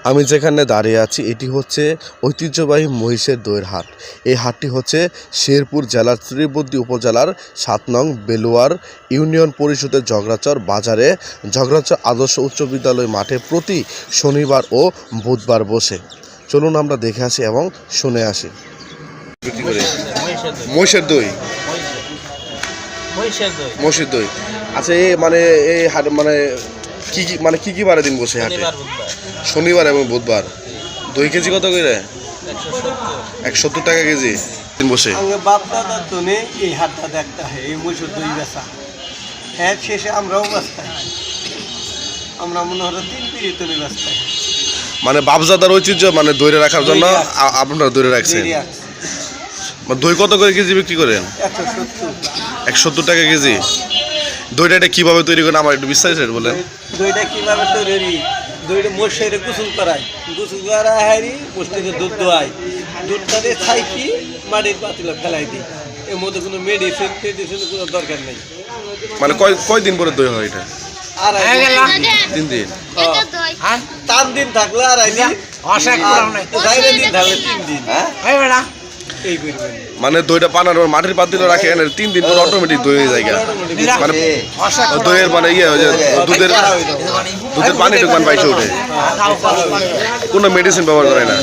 আমি যেখানে দাঁড়িয়ে আছি এটি হচ্ছে ঐতিহ্যবাহী মহিষের দইয়ের হাট। এই হাটটি হচ্ছে শেরপুর জেলার শ্রীবদ্দী উপজেলার ৭ নং বেলুয়ার ইউনিয়ন পরিষদের ঝগড়াচর বাজারে ঝগড়াচর আদর্শ উচ্চ বিদ্যালয় মাঠে প্রতি শনিবার ও বুধবার বসে। চলুন আমরা দেখে আসি এবং শুনে আসি। বিক্রি করে মহিষের দই, মহিষের দই। আচ্ছা, এই হাট কি কি বারে দিন বসে হাটে? শনিবার এবং বুধবার। দই কেজি কত করে? 170 টাকা কেজি দিন বসে। বাপ দাদার জন্য এই হাটটা দেখতে হয়, এই মহিষের দই বেচা। এর শেষে আমরাও বাঁচতাম, আমরা মনে হলো 3 পিড়ি তৈরি বাঁচতাম। মানে বাপজাদার ঐতিহ্য দইরে রাখার জন্য আপনারা দইরে রাখছেন। দই কত করে কেজি বিক্রি করেন? 170 টাকা কেজি। দইটা এটা কিভাবে তৈরি করেন আমার একটু বিস্তারিত বলেন। দইটা কিভাবে তৈরি? দইটা মোষের গোসল করায়, গোসল করা হারি মোষটাকে দুধ দোয়াই, দুধটাকে ছাইকি মাটির পাতিলে ফেলাই দিই। এর মধ্যে কোনো মেডিসিন কোনো দরকার নেই। মানে কয় দিন পরে দই হয় এটা? 3 দিন। 3 দিন থাকলে 2.5 দিন, 4 দিন থাকলে 3 দিন। এই করবেন মানে দইটা পানার মাটির পাতিলে রাখেন, 3 দিন পরে অটোমেটিক দই হয়ে যায়। মানে দইয়ের দুধের পানি টুকমান পাইছে ওঠে, কোনো মেডিসিন ব্যবহার করে না।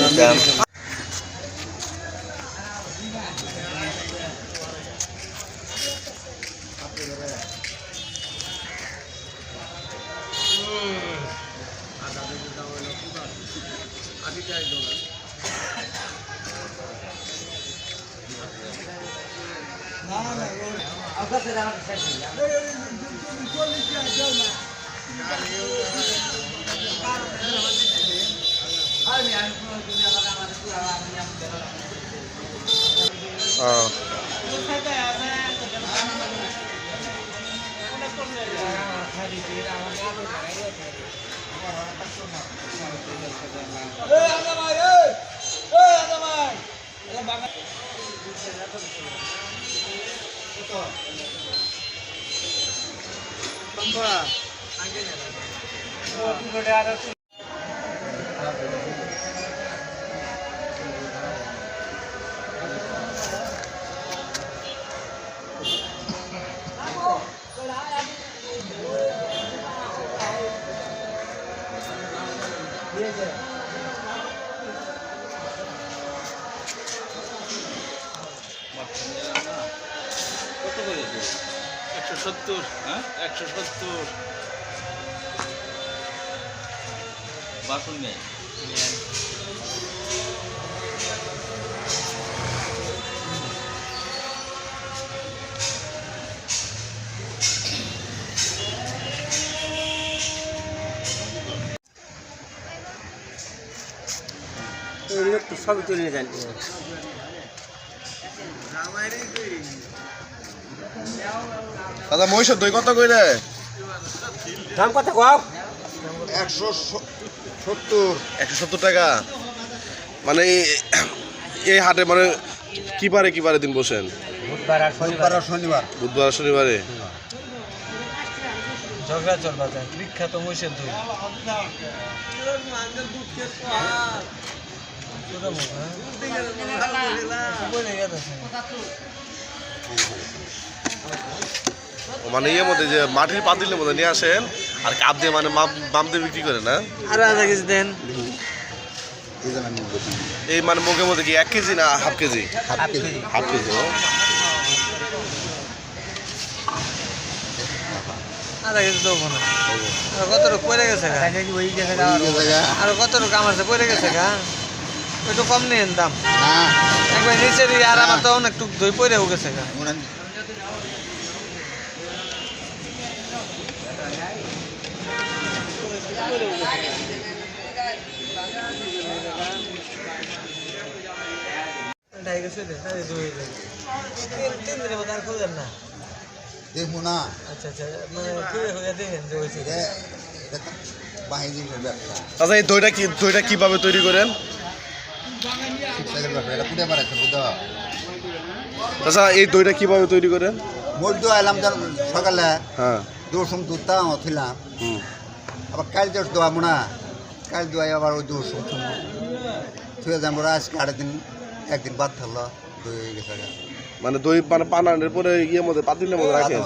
কত করেছে? 170। হ্যাঁ, 170 বাসন নেই। একটু সবই তুলে যান। দাদা, মহিষের দই কত করে? দাম কত কও? 170 টাকা। মানে এই হাটে কি বারে দিন বসেন? বুধবার আর শনিবার। বুধবার শনিবারে। ঝগড়াচর বাজার বিখ্যাত মহিষের দই। মানে ইয়ের মধ্যে যে মাটির পাতিলের মধ্যে নিয়ে আসেন আর কাপ দিয়ে মাপ দিয়ে বিক্রি করে না? আর আধা কেজি দেন। এই মুখের মধ্যে কি 1 কেজি না হাফ কেজি? Half KG. আধা কেজি দেবো না। আর কত রকম পড়ে গেছে গা? আর কত রকম আমার পড়ে গেছে গা? একটু কম নেন দাম। একবার নিচে আর আমার তো অনেক টুক দই পড়েও গেছে গা। দেখবো না। আচ্ছা আচ্ছা, মানে দেখেন যে হয়েছে। আচ্ছা, এই দইটা কিভাবে তৈরি করেন? আচ্ছা, এই দইটা কিভাবে তৈরি করেন? মোট দো এলাম সকালে। হ্যাঁ, দোষম দুধ ছিলাম। আবার কাল দোষ দেওয়া মোনা কাল দুয়াই আবার ওই দূর তুই যাবো আজকে আরেকদিন একদিন বাদ থাকলো দই হয়ে গেছে গা। মানে দই মানে পানানোর পরে ইয়ের মধ্যে পাতিলের মধ্যে রাখেন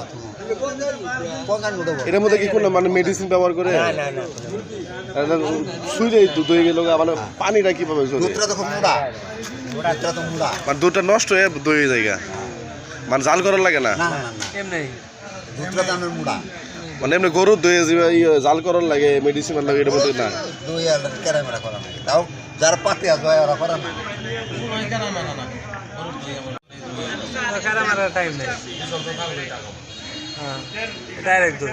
পঞ্চান্ন উঠবো এটার মধ্যে কি কোনো মানে মেডিসিন ব্যবহার করে শুই যাই দই গেল মানে পানিটা কিভাবে চলে দুধটা তো খুব মুড়া দুধটা তো মুড়া মানে দুধটা নষ্ট হয়ে দই হয়ে যায় গা। মানে জাল করার লাগে না না না না না এমনি দুধটা তো আমার মুড়া মানে এমনি গরুর দই জাল করার লাগে মেডিসিন লাগে এটার মধ্যে না দই আর ক্যারামেরা করা নাকি তাও যার পাতে আছে ওরা করে না কারা মারার টাইম নেই হ্যাঁ ডাইরেক্ট দই